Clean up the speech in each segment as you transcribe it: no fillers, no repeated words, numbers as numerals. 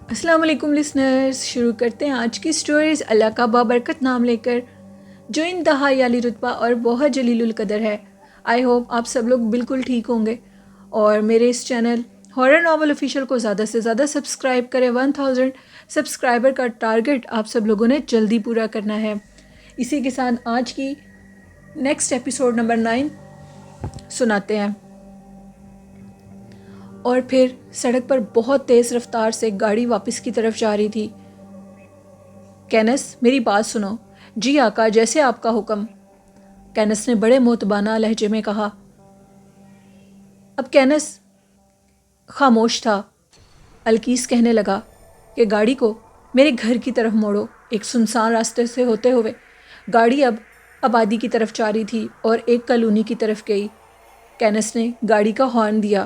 السلام علیکم لسنرز، شروع کرتے ہیں آج کی سٹوریز اللہ کا بابرکت نام لے کر، جو انتہائی عالی رتبہ اور بہت جلیل القدر ہے۔ آئی ہوپ آپ سب لوگ بالکل ٹھیک ہوں گے اور میرے اس چینل ہارر ناول آفیشیل کو زیادہ سے زیادہ سبسکرائب کریں۔ 1000 سبسکرائبر کا ٹارگٹ آپ سب لوگوں نے جلدی پورا کرنا ہے۔ اسی کے ساتھ آج کی نیکسٹ ایپیسوڈ نمبر 9 سناتے ہیں۔ اور پھر سڑک پر بہت تیز رفتار سے گاڑی واپس کی طرف جا رہی تھی۔ کینس، میری بات سنو۔ جی آقا، جیسے آپ کا حکم، کینس نے بڑے مؤدبانہ لہجے میں کہا۔ اب کینس خاموش تھا۔ الکیس کہنے لگا کہ گاڑی کو میرے گھر کی طرف موڑو۔ ایک سنسان راستے سے ہوتے ہوئے گاڑی اب آبادی کی طرف جا رہی تھی اور ایک کالونی کی طرف گئی۔ کینس نے گاڑی کا ہارن دیا۔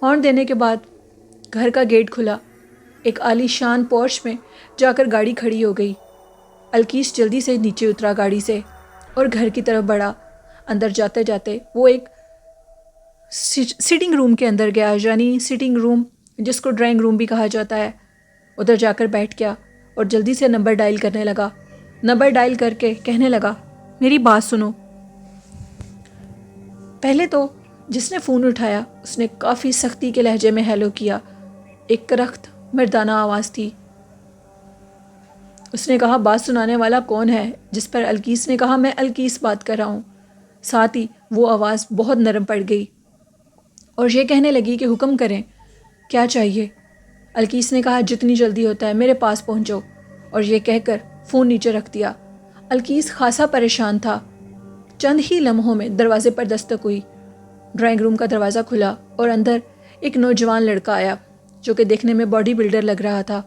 ہارن دینے کے بعد گھر کا گیٹ کھلا۔ ایک عالی شان پورش میں جا کر گاڑی کھڑی ہو گئی۔ الکیس جلدی سے نیچے اترا گاڑی سے اور گھر کی طرف بڑھا۔ اندر جاتے جاتے وہ ایک سٹنگ روم کے اندر گیا، یعنی سٹنگ روم جس کو ڈرائنگ روم بھی کہا جاتا ہے۔ ادھر جا کر بیٹھ گیا اور جلدی سے نمبر ڈائل کرنے لگا۔ نمبر ڈائل کر کے کہنے لگا، میری بات سنو۔ پہلے تو جس نے فون اٹھایا اس نے کافی سختی کے لہجے میں ہیلو کیا۔ ایک کرخت مردانہ آواز تھی۔ اس نے کہا، بات سنانے والا کون ہے؟ جس پر الکیس نے کہا، میں الکیس بات کر رہا ہوں۔ ساتھ ہی وہ آواز بہت نرم پڑ گئی اور یہ کہنے لگی کہ حکم کریں، کیا چاہیے؟ الکیس نے کہا، جتنی جلدی ہوتا ہے میرے پاس پہنچو، اور یہ کہہ کر فون نیچے رکھ دیا۔ الکیس خاصا پریشان تھا۔ چند ہی لمحوں میں دروازے پر دستک ہوئی۔ ڈرائنگ روم کا دروازہ کھلا اور اندر ایک نوجوان لڑکا آیا جو کہ دیکھنے میں باڈی بلڈر لگ رہا تھا۔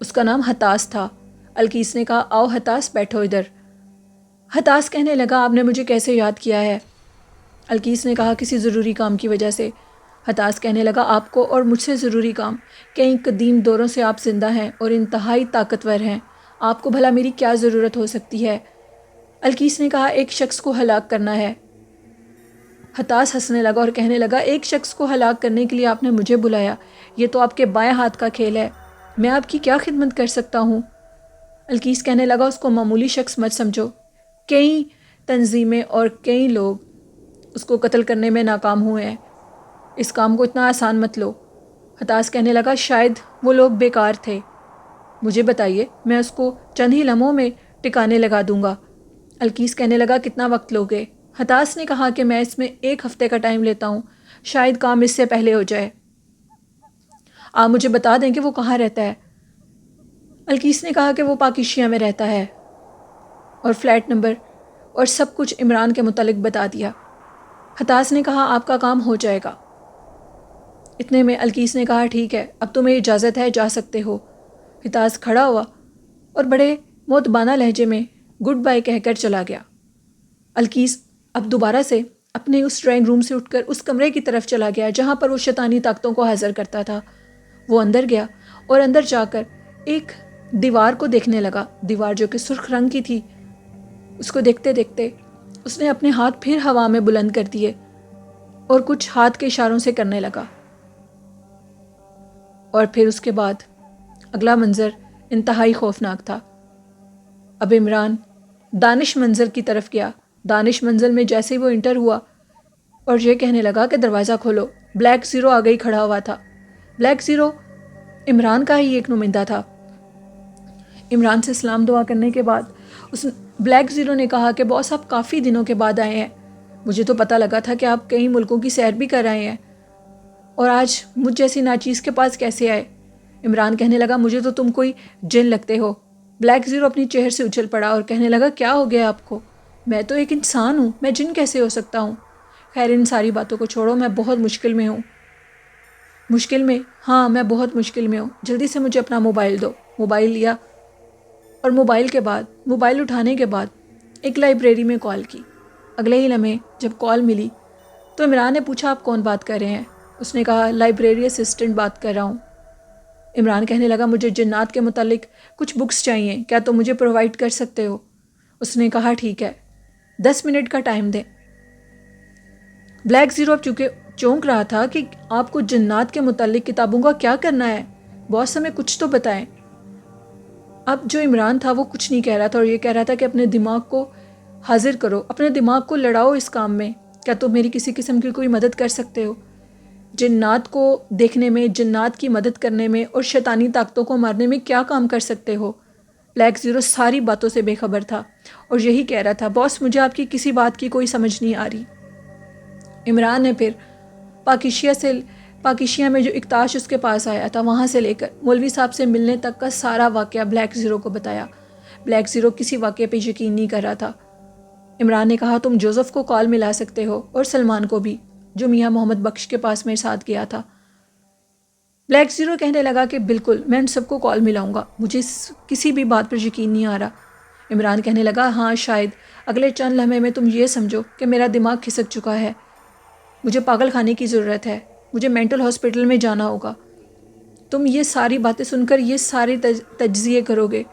اس کا نام ہتاس تھا۔ الکیس نے کہا، آؤ ہتاس، بیٹھو ادھر۔ ہتاس کہنے لگا، آپ نے مجھے کیسے یاد کیا ہے؟ الکیس نے کہا، کسی ضروری کام کی وجہ سے۔ ہتاس کہنے لگا، آپ کو اور مجھ سے ضروری کام؟ کئی قدیم دوروں سے آپ زندہ ہیں اور انتہائی طاقتور ہیں، آپ کو بھلا میری کیا ضرورت ہو سکتی ہے؟ الکیس نے کہا، ایک شخص کو ہلاک کرنا ہے۔ ہتاس ہنسنے لگا اور کہنے لگا، ایک شخص کو ہلاک کرنے کے لیے آپ نے مجھے بلایا؟ یہ تو آپ کے بائیں ہاتھ کا کھیل ہے، میں آپ کی کیا خدمت کر سکتا ہوں؟ الکیس کہنے لگا، اس کو معمولی شخص مت سمجھو، کئی تنظیمیں اور کئی لوگ اس کو قتل کرنے میں ناکام ہوئے ہیں، اس کام کو اتنا آسان مت لو۔ ہتاس کہنے لگا، شاید وہ لوگ بیکار تھے، مجھے بتائیے، میں اس کو چند ہی لمحوں میں ٹکانے لگا دوں گا۔ الکیس کہنے لگا، کتنا وقت لوگے؟ ہتاس نے کہا کہ میں اس میں 1 ہفتے کا ٹائم لیتا ہوں، شاید کام اس سے پہلے ہو جائے۔ آپ مجھے بتا دیں کہ وہ کہاں رہتا ہے؟ الکیس نے کہا کہ وہ پاکیشیاں میں رہتا ہے، اور فلیٹ نمبر اور سب کچھ عمران کے متعلق بتا دیا۔ ہتاس نے کہا، آپ کا کام ہو جائے گا۔ اتنے میں الکیس نے کہا، ٹھیک ہے، اب تمہیں اجازت ہے، جا سکتے ہو۔ ہتاس کھڑا ہوا اور بڑے مؤدبانہ لہجے میں گڈ بائی کہہ کر چلا گیا۔ الکیس اب دوبارہ سے اپنے اس ڈرائنگ روم سے اٹھ کر اس کمرے کی طرف چلا گیا جہاں پر وہ شیطانی طاقتوں کو حاضر کرتا تھا۔ وہ اندر گیا اور اندر جا کر ایک دیوار کو دیکھنے لگا، دیوار جو کہ سرخ رنگ کی تھی۔ اس کو دیکھتے دیکھتے اس نے اپنے ہاتھ پھر ہوا میں بلند کر دیے اور کچھ ہاتھ کے اشاروں سے کرنے لگا، اور پھر اس کے بعد اگلا منظر انتہائی خوفناک تھا۔ اب عمران دانش منزل کی طرف گیا۔ دانش منزل میں جیسے ہی وہ انٹر ہوا اور یہ کہنے لگا کہ دروازہ کھولو، بلیک زیرو آگے ہی کھڑا ہوا تھا۔ بلیک زیرو عمران کا ہی ایک نمائندہ تھا۔ عمران سے سلام دعا کرنے کے بعد بلیک زیرو نے کہا کہ باس، آپ کافی دنوں کے بعد آئے ہیں، مجھے تو پتہ لگا تھا کہ آپ کئی ملکوں کی سیر بھی کر رہے ہیں، اور آج مجھ جیسی ناچیز کے پاس کیسے آئے؟ عمران کہنے لگا، مجھے تو تم کوئی جن لگتے ہو۔ بلیک زیرو اپنی چہر سے اچھل پڑا اور کہنے لگا، کیا ہو گیا آپ کو؟ میں تو ایک انسان ہوں، میں جن کیسے ہو سکتا ہوں؟ خیر، ان ساری باتوں کو چھوڑو، میں بہت مشکل میں ہوں۔ مشکل میں؟ ہاں، میں بہت مشکل میں ہوں، جلدی سے مجھے اپنا موبائل دو۔ موبائل لیا اور موبائل اٹھانے کے بعد ایک لائبریری میں کال کی۔ اگلے ہی لمحے جب کال ملی تو عمران نے پوچھا، آپ کون بات کر رہے ہیں؟ اس نے کہا، لائبریری اسسٹنٹ بات کر رہا ہوں۔ عمران کہنے لگا، مجھے جنات کے متعلق کچھ بکس چاہیے، کیا تم مجھے پرووائڈ کر سکتے ہو؟ اس نے کہا، ٹھیک ہے، 10 منٹ کا ٹائم دیں۔ بلیک زیرو اب چونکہ چونک رہا تھا کہ آپ کو جنات کے متعلق کتابوں کا کیا کرنا ہے، باس ہمیں کچھ تو بتائیں۔ اب جو عمران تھا وہ کچھ نہیں کہہ رہا تھا اور یہ کہہ رہا تھا کہ اپنے دماغ کو حاضر کرو، اپنے دماغ کو لڑاؤ اس کام میں، کیا تم میری کسی قسم کی کوئی مدد کر سکتے ہو؟ جنات کو دیکھنے میں، جنات کی مدد کرنے میں اور شیطانی طاقتوں کو مارنے میں کیا کام کر سکتے ہو؟ بلیک زیرو ساری باتوں سے بے خبر تھا اور یہی کہہ رہا تھا، باس مجھے آپ کی کسی بات کی کوئی سمجھ نہیں آ رہی۔ عمران نے پھر پاکیشیا میں جو اکتاش اس کے پاس آیا تھا وہاں سے لے کر مولوی صاحب سے ملنے تک کا سارا واقعہ بلیک زیرو کو بتایا۔ بلیک زیرو کسی واقعے پہ یقین نہیں کر رہا تھا۔ عمران نے کہا، تم جوزف کو کال ملا سکتے ہو اور سلمان کو بھی، جو میاں محمد بخش کے پاس میرے ساتھ گیا تھا۔ بلیک زیرو کہنے لگا کہ بالکل، میں ان سب کو کال ملاؤں گا، مجھے کسی بھی بات پر یقین نہیں آ رہا۔ عمران کہنے لگا، ہاں شاید اگلے چند لمحے میں تم یہ سمجھو کہ میرا دماغ کھسک چکا ہے، مجھے پاگل خانے کی ضرورت ہے، مجھے مینٹل ہاسپٹل میں جانا ہوگا۔ تم یہ ساری باتیں سن کر یہ سارے تجزیے کرو گے،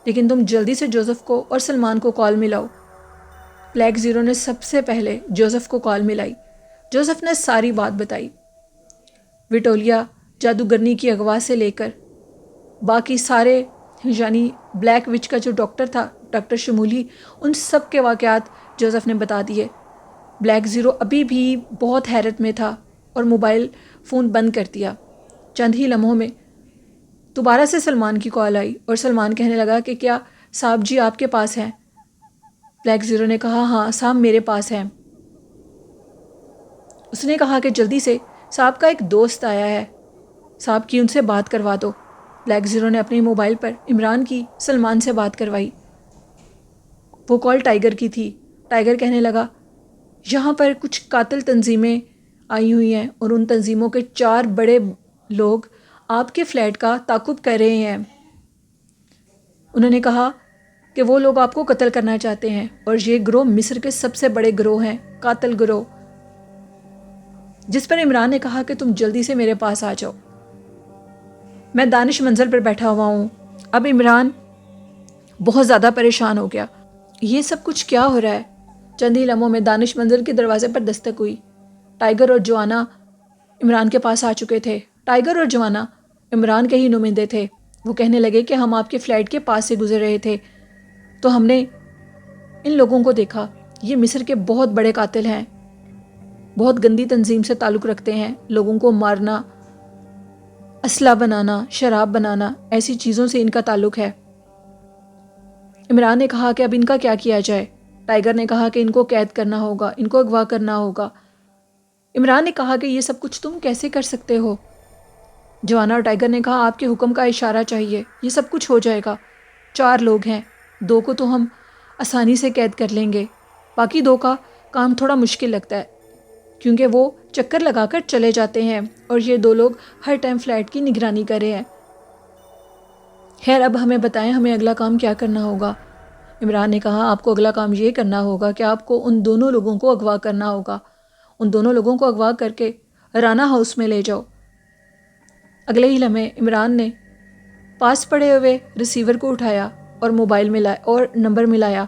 لیکن تم جلدی سے جوزف کو اور سلمان کو کال ملاؤ۔ بلیک زیرو نے سب سے پہلے جوزف کو کال ملائی۔ جوزف نے ساری بات بتائی، وٹولیا جادوگرنی کی اغوا سے لے کر باقی سارے، یعنی بلیک وچ کا جو ڈاکٹر تھا، ڈاکٹر شمولی، ان سب کے واقعات جوزف نے بتا دیے۔ بلیک زیرو ابھی بھی بہت حیرت میں تھا اور موبائل فون بند کر دیا۔ چند ہی لمحوں میں دوبارہ سے سلمان کی کال آئی اور سلمان کہنے لگا کہ کیا صاحب جی آپ کے پاس ہیں؟ بلیک زیرو نے کہا، ہاں صاحب میرے پاس ہیں۔ اس نے کہا کہ جلدی سے صاحب کا ایک دوست آیا ہے، صاحب کی ان سے بات کروا دو۔ بلیک زیرو نے اپنے موبائل پر عمران کی سلمان سے بات کروائی۔ وہ کال ٹائیگر کی تھی۔ ٹائیگر کہنے لگا، یہاں پر کچھ قاتل تنظیمیں آئی ہوئی ہیں اور ان تنظیموں کے 4 بڑے لوگ آپ کے فلیٹ کا تعاقب کر رہے ہیں۔ انہوں نے کہا کہ وہ لوگ آپ کو قتل کرنا چاہتے ہیں اور یہ گروہ مصر کے سب سے بڑے گروہ ہیں، قاتل گروہ۔ جس پر عمران نے کہا کہ تم جلدی سے میرے پاس آ جاؤ، میں دانش منزل پر بیٹھا ہوا ہوں۔ اب عمران بہت زیادہ پریشان ہو گیا، یہ سب کچھ کیا ہو رہا ہے؟ چند ہی لمحوں میں دانش منزل کے دروازے پر دستک ہوئی۔ ٹائیگر اور جوانا عمران کے پاس آ چکے تھے۔ ٹائیگر اور جوانا عمران کے ہی نمائندے تھے۔ وہ کہنے لگے کہ ہم آپ کے فلیٹ کے پاس سے گزر رہے تھے تو ہم نے ان لوگوں کو دیکھا، یہ مصر کے بہت بڑے قاتل ہیں، بہت گندی تنظیم سے تعلق رکھتے ہیں، لوگوں کو مارنا، اسلحہ بنانا، شراب بنانا، ایسی چیزوں سے ان کا تعلق ہے۔ عمران نے کہا کہ اب ان کا کیا کیا جائے؟ ٹائیگر نے کہا کہ ان کو قید کرنا ہوگا، ان کو اغوا کرنا ہوگا۔ عمران نے کہا کہ یہ سب کچھ تم کیسے کر سکتے ہو؟ جوانا اور ٹائیگر نے کہا، آپ کے حکم کا اشارہ چاہیے، یہ سب کچھ ہو جائے گا۔ 4 لوگ ہیں، 2 کو تو ہم آسانی سے قید کر لیں گے، باقی 2 کا کام تھوڑا مشکل لگتا ہے کیونکہ وہ چکر لگا کر چلے جاتے ہیں اور یہ 2 لوگ ہر ٹائم فلیٹ کی نگرانی کر رہے ہیں۔ خیر اب ہمیں بتائیں ہمیں اگلا کام کیا کرنا ہوگا؟ عمران نے کہا، آپ کو اگلا کام یہ کرنا ہوگا کہ آپ کو ان دونوں لوگوں کو اغوا کرنا ہوگا، ان دونوں لوگوں کو اغوا کر کے رانا ہاؤس میں لے جاؤ۔ اگلے ہی لمحے عمران نے پاس پڑے ہوئے ریسیور کو اٹھایا اور موبائل ملایا اور نمبر ملایا۔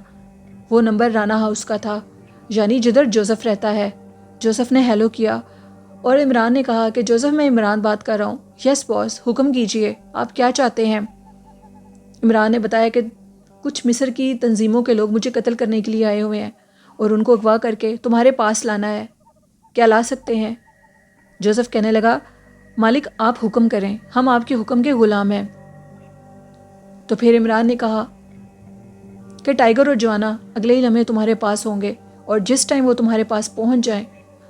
وہ نمبر رانا ہاؤس کا تھا، یعنی جدھر جوزف رہتا ہے۔ جوزف نے ہیلو کیا اور عمران نے کہا کہ جوزف میں عمران بات کر رہا ہوں۔ یس باس، حکم کیجئے، آپ کیا چاہتے ہیں؟ عمران نے بتایا کہ کچھ مصر کی تنظیموں کے لوگ مجھے قتل کرنے کے لیے آئے ہوئے ہیں اور ان کو اغوا کر کے تمہارے پاس لانا ہے، کیا لا سکتے ہیں؟ جوزف کہنے لگا، مالک آپ حکم کریں، ہم آپ کے حکم کے غلام ہیں۔ تو پھر عمران نے کہا کہ ٹائیگر اور جوانا اگلے ہی لمحے تمہارے پاس ہوں گے اور جس ٹائم وہ تمہارے پاس پہنچ جائیں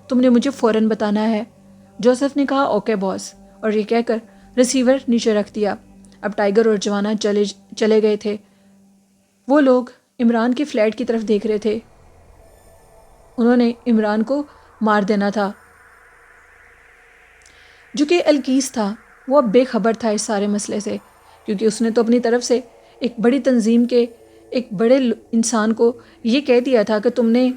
تم نے مجھے فوراً بتانا ہے۔ جوزف نے کہا، اوکے باس، اور یہ کہہ کر ریسیور نیچے رکھ دیا۔ اب ٹائیگر اور جوانا چلے گئے تھے۔ وہ لوگ عمران کی فلیٹ کی طرف دیکھ رہے تھے، انہوں نے عمران کو مار دینا تھا۔ جو کہ الکیس تھا وہ اب بے خبر تھا اس سارے مسئلے سے، کیونکہ اس نے تو اپنی طرف سے ایک بڑی تنظیم کے ایک بڑے انسان کو یہ کہہ دیا تھا کہ تم نے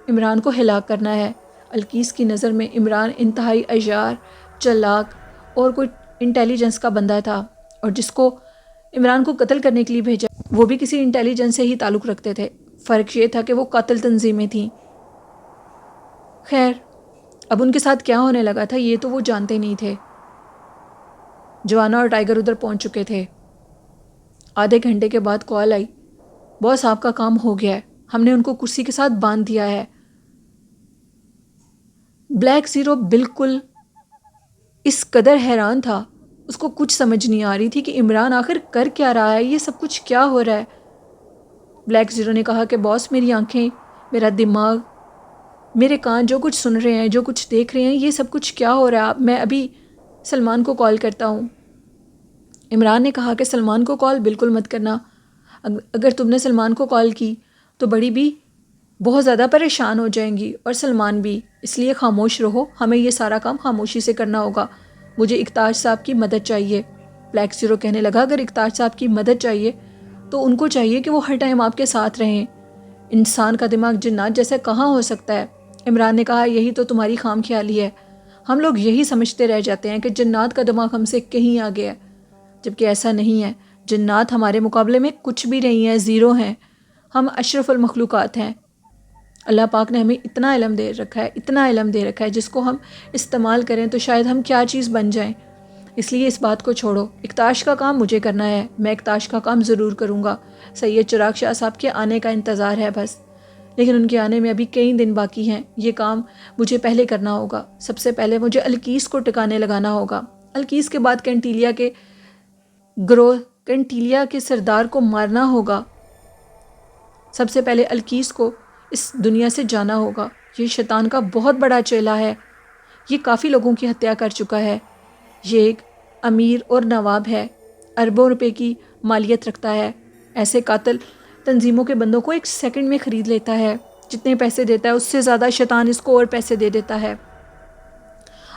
عمران کو ہلاک کرنا ہے۔ الکیس کی نظر میں عمران انتہائی عیار، چلاک اور کوئی انٹیلیجنس کا بندہ تھا، اور جس کو عمران کو قتل کرنے کے لیے بھیجا وہ بھی کسی انٹیلیجنس سے ہی تعلق رکھتے تھے۔ فرق یہ تھا کہ وہ قاتل تنظیمیں تھیں۔ خیر اب ان کے ساتھ کیا ہونے لگا تھا یہ تو وہ جانتے نہیں تھے۔ جوانا اور ٹائگر ادھر پہنچ چکے تھے۔ آدھے گھنٹے کے بعد کال آئی، باس آپ کا کام ہو گیا ہے، ہم نے ان کو کرسی کے ساتھ باندھ دیا ہے۔ بلیک زیرو بالکل اس قدر حیران تھا، اس کو کچھ سمجھ نہیں آ رہی تھی کہ عمران آخر کر کیا رہا ہے، یہ سب کچھ کیا ہو رہا ہے۔ بلیک زیرو نے کہا کہ باس میری آنکھیں، میرا دماغ، میرے کان جو کچھ سن رہے ہیں، جو کچھ دیکھ رہے ہیں، یہ سب کچھ کیا ہو رہا ہے، میں ابھی سلمان کو کال کرتا ہوں۔ عمران نے کہا کہ سلمان کو کال بالکل مت کرنا، اگر تم نے سلمان کو کال کی تو بڑی بھی بہت زیادہ پریشان ہو جائیں گی اور سلمان بھی، اس لیے خاموش رہو، ہمیں یہ سارا کام خاموشی سے کرنا ہوگا، مجھے اقتاج صاحب کی مدد چاہیے۔ بلیک زیرو کہنے لگا اگر اقتاج صاحب کی مدد چاہیے تو ان کو چاہیے کہ وہ ہر ٹائم آپ کے ساتھ رہیں، انسان کا دماغ جنات جیسے کہاں ہو سکتا ہے۔ عمران نے کہا یہی تو تمہاری خام خیالی ہے، ہم لوگ یہی سمجھتے رہ جاتے ہیں کہ جنات کا دماغ ہم سے کہیں آگے ہے، جبکہ ایسا نہیں ہے، جنات ہمارے مقابلے میں کچھ بھی نہیں ہیں، زیرو ہیں، ہم اشرف المخلوقات ہیں۔ اللہ پاک نے ہمیں اتنا علم دے رکھا ہے، اتنا علم دے رکھا ہے، جس کو ہم استعمال کریں تو شاید ہم کیا چیز بن جائیں۔ اس لیے اس بات کو چھوڑو، اقتاش کا کام مجھے کرنا ہے، میں اقتاش کا کام ضرور کروں گا، سید چراغ شاہ صاحب کے آنے کا انتظار ہے بس، لیکن ان کے آنے میں ابھی کئی دن باقی ہیں، یہ کام مجھے پہلے کرنا ہوگا۔ سب سے پہلے مجھے الکیس کو ٹکانے لگانا ہوگا، الکیس کے بعد کینٹیلیا کے گروہ، کینٹیلیا کے سردار کو مارنا ہوگا، سب سے پہلے الکیس کو اس دنیا سے جانا ہوگا۔ یہ شیطان کا بہت بڑا چیلا ہے، یہ کافی لوگوں کی ہتیا کر چکا ہے، یہ ایک امیر اور نواب ہے، اربوں روپے کی مالیت رکھتا ہے، ایسے قاتل تنظیموں کے بندوں کو ایک سیکنڈ میں خرید لیتا ہے، جتنے پیسے دیتا ہے اس سے زیادہ شیطان اس کو اور پیسے دے دیتا ہے۔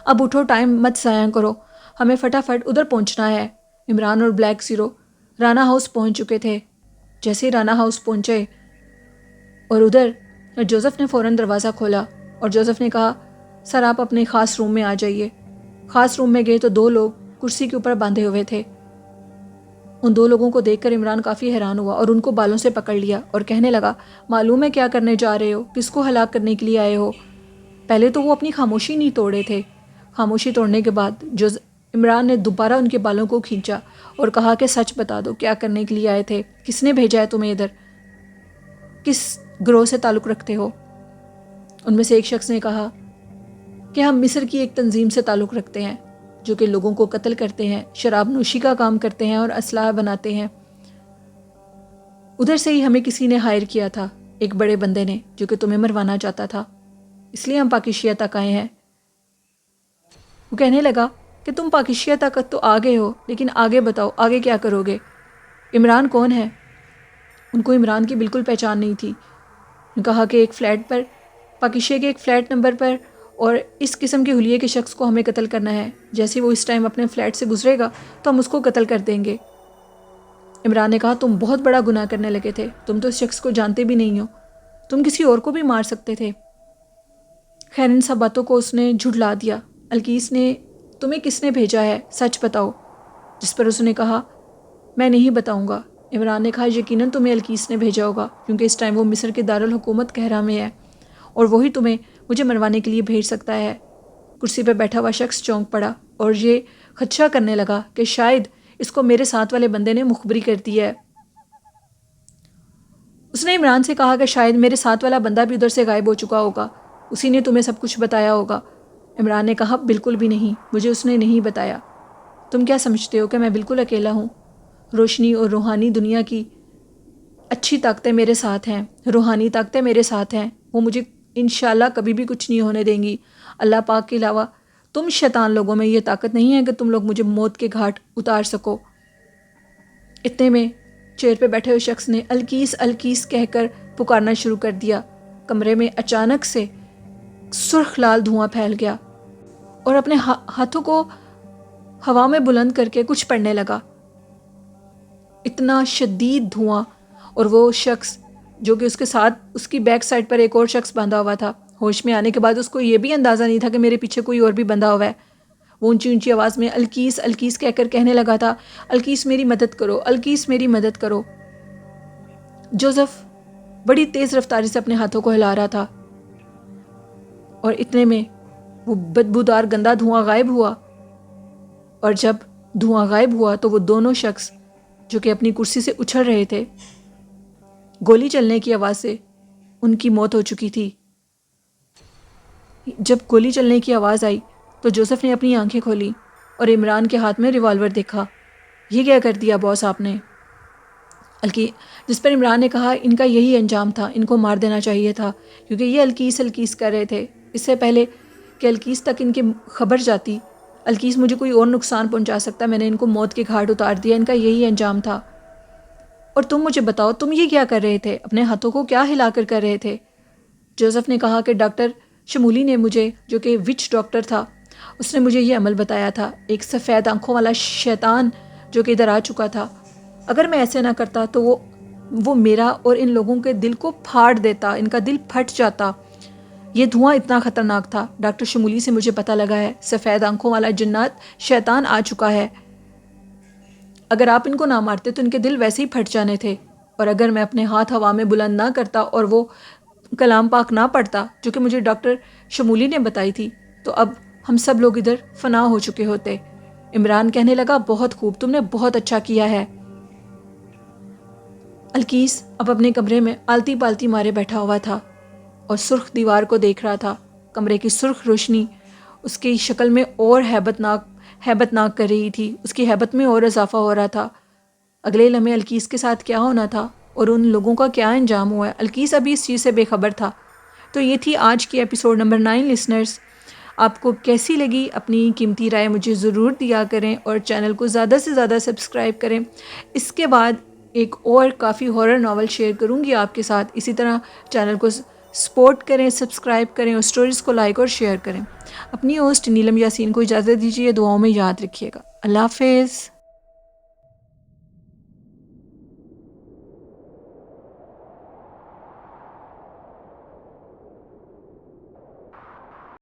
اب اٹھو، ٹائم مت ضائع کرو، ہمیں فٹافٹ ادھر پہنچنا ہے۔ عمران اور بلیک زیرو رانا ہاؤس پہنچ چکے تھے۔ جیسے ہی رانا ہاؤس پہنچے اور ادھر جوزف نے فوراً دروازہ کھولا اور جوزف نے کہا سر آپ اپنے خاص روم میں آ جائیے۔ خاص روم میں گئے تو دو لوگ کرسی کے اوپر باندھے ہوئے تھے۔ ان دو لوگوں کو دیکھ کر عمران کافی حیران ہوا اور ان کو بالوں سے پکڑ لیا اور کہنے لگا معلوم ہے کیا کرنے جا رہے ہو، کس کو ہلاک کرنے کے لیے آئے ہو؟ پہلے تو وہ اپنی خاموشی نہیں توڑے تھے، خاموشی توڑنے کے بعد عمران نے دوبارہ ان کے بالوں کو کھینچا اور کہا کہ سچ بتا دو کیا کرنے کے لیے آئے تھے، کس نے بھیجا ہے تمہیں ادھر، کس گروہ سے تعلق رکھتے ہو؟ ان میں سے ایک شخص نے کہا کہ ہم مصر کی ایک تنظیم سے تعلق رکھتے ہیں جو کہ لوگوں کو قتل کرتے ہیں، شراب نوشی کا کام کرتے ہیں اور اسلحہ بناتے ہیں۔ ادھر سے ہی ہمیں کسی نے ہائر کیا تھا، ایک بڑے بندے نے، جو کہ تمہیں مروانا چاہتا تھا، اس لیے ہم پاکشیہ تک آئے ہیں۔ وہ کہنے لگا کہ تم پاکشیہ تک تو آ گئے ہو، لیکن آگے بتاؤ آگے کیا کرو گے؟ عمران کون ہے؟ ان کو عمران کی بالکل پہچان نہیں تھی۔ نے کہا کہ ایک فلیٹ پر، پاکشیہ کے ایک فلیٹ نمبر پر، اور اس قسم کے حلیے کے شخص کو ہمیں قتل کرنا ہے، جیسے وہ اس ٹائم اپنے فلیٹ سے گزرے گا تو ہم اس کو قتل کر دیں گے۔ عمران نے کہا تم بہت بڑا گناہ کرنے لگے تھے، تم تو اس شخص کو جانتے بھی نہیں ہو، تم کسی اور کو بھی مار سکتے تھے۔ خیر ان سب باتوں کو اس نے جھٹلا دیا۔ الکیس نے تمہیں کس نے بھیجا ہے، سچ بتاؤ؟ جس پر اس نے کہا میں نہیں بتاؤں گا۔ عمران نے کہا یقیناً تمہیں الکیس نے بھیجا ہوگا، کیونکہ اس ٹائم وہ مصر کے دارالحکومت قہرہ میں ہے اور وہی تمہیں مجھے مروانے کے لیے بھیج سکتا ہے۔ کرسی پہ بیٹھا ہوا شخص چونک پڑا اور یہ خدشہ کرنے لگا کہ شاید اس کو میرے ساتھ والے بندے نے مخبری کر دی ہے۔ اس نے عمران سے کہا کہ شاید میرے ساتھ والا بندہ بھی ادھر سے غائب ہو چکا ہوگا، اسی نے تمہیں سب کچھ بتایا ہوگا۔ عمران نے کہا بالکل بھی نہیں، مجھے اس نے نہیں بتایا۔ تم کیا سمجھتے ہو کہ میں بالکل اکیلا ہوں؟ روشنی اور روحانی دنیا کی اچھی طاقتیں میرے ساتھ ہیں، روحانی طاقتیں میرے ساتھ ہیں، وہ مجھے انشاءاللہ کبھی بھی کچھ نہیں ہونے دیں گی۔ اللہ پاک کے علاوہ تم شیطان لوگوں میں یہ طاقت نہیں ہے کہ تم لوگ مجھے موت کے گھاٹ اتار سکو۔ اتنے میں چیئر پہ بیٹھے ہوئے شخص نے الکیس الکیس کہہ کر پکارنا شروع کر دیا۔ کمرے میں اچانک سے سرخ لال دھواں پھیل گیا اور اپنے ہاتھوں کو ہوا میں بلند کر کے کچھ پڑھنے لگا۔ اتنا شدید دھواں، اور وہ شخص جو کہ اس کے ساتھ اس کی بیک سائڈ پر ایک اور شخص باندھا ہوا تھا، ہوش میں آنے کے بعد اس کو یہ بھی اندازہ نہیں تھا کہ میرے پیچھے کوئی اور بھی بندھا ہوا ہے۔ وہ اونچی اونچی آواز میں الکیس الکیس کہہ کر کہنے لگا تھا الکیس میری مدد کرو، الکیس میری مدد کرو۔ جوزف بڑی تیز رفتاری سے اپنے ہاتھوں کو ہلا رہا تھا اور اتنے میں وہ بدبودار گندا دھواں غائب ہوا، اور جب دھواں غائب ہوا تو وہ دونوں شخص جو کہ اپنی کرسی سے اچھل رہے تھے، گولی چلنے کی آواز سے ان کی موت ہو چکی تھی۔ جب گولی چلنے کی آواز آئی تو جوزف نے اپنی آنکھیں کھولی اور عمران کے ہاتھ میں ریوالور دیکھا۔ یہ کیا کر دیا باس آپ نے؟ جس پر عمران نے کہا ان کا یہی انجام تھا، ان کو مار دینا چاہیے تھا، کیونکہ یہ الکیس کر رہے تھے۔ اس سے پہلے کہ الکیس تک ان کی خبر جاتی، الکیس مجھے کوئی اور نقصان پہنچا سکتا، میں نے ان کو موت کے گھاٹ اتار دیا، ان کا یہی انجام تھا۔ اور تم مجھے بتاؤ تم یہ کیا کر رہے تھے؟ اپنے ہاتھوں کو کیا ہلا کر رہے تھے؟ جوزف نے کہا کہ ڈاکٹر شمولی نے مجھے، جو کہ وچ ڈاکٹر تھا، اس نے مجھے یہ عمل بتایا تھا، ایک سفید آنکھوں والا شیطان جو کہ ادھر آ چکا تھا۔ اگر میں ایسے نہ کرتا تو وہ میرا اور ان لوگوں کے دل کو پھاڑ دیتا، ان کا دل پھٹ جاتا۔ یہ دھواں اتنا خطرناک تھا۔ ڈاکٹر شمولی سے مجھے پتہ لگا ہے سفید آنکھوں والا جنات شیطان آ چکا ہے۔ اگر آپ ان کو نہ مارتے تو ان کے دل ویسے ہی پھٹ جانے تھے، اور اگر میں اپنے ہاتھ ہوا میں بلند نہ کرتا اور وہ کلام پاک نہ پڑھتا جو کہ مجھے ڈاکٹر شمولی نے بتائی تھی، تو اب ہم سب لوگ ادھر فنا ہو چکے ہوتے۔ عمران کہنے لگا بہت خوب، تم نے بہت اچھا کیا ہے۔ الکیس اب اپنے کمرے میں آلتی پالتی مارے بیٹھا ہوا تھا اور سرخ دیوار کو دیکھ رہا تھا۔ کمرے کی سرخ روشنی اس کی شکل میں اور ہیبت ناک کر رہی تھی، اس کی ہیبت میں اور اضافہ ہو رہا تھا۔ اگلے لمحے الکیس کے ساتھ کیا ہونا تھا اور ان لوگوں کا کیا انجام ہوا ہے، الکیس ابھی اس چیز سے بے خبر تھا۔ تو یہ تھی آج کی ایپیسوڈ نمبر 9 لسنرز۔ آپ کو کیسی لگی؟ اپنی قیمتی رائے مجھے ضرور دیا کریں اور چینل کو زیادہ سے زیادہ سبسکرائب کریں۔ اس کے بعد ایک اور کافی ہارر ناول شیئر کروں گی آپ کے ساتھ۔ اسی طرح چینل کو سپورٹ کریں، سبسکرائب کریں اور سٹوریز کو لائک اور شیئر کریں۔ اپنی ہوسٹ نیلم یاسین کو اجازت دیجیے، دعاؤں میں یاد رکھیے گا۔ اللہ حافظ۔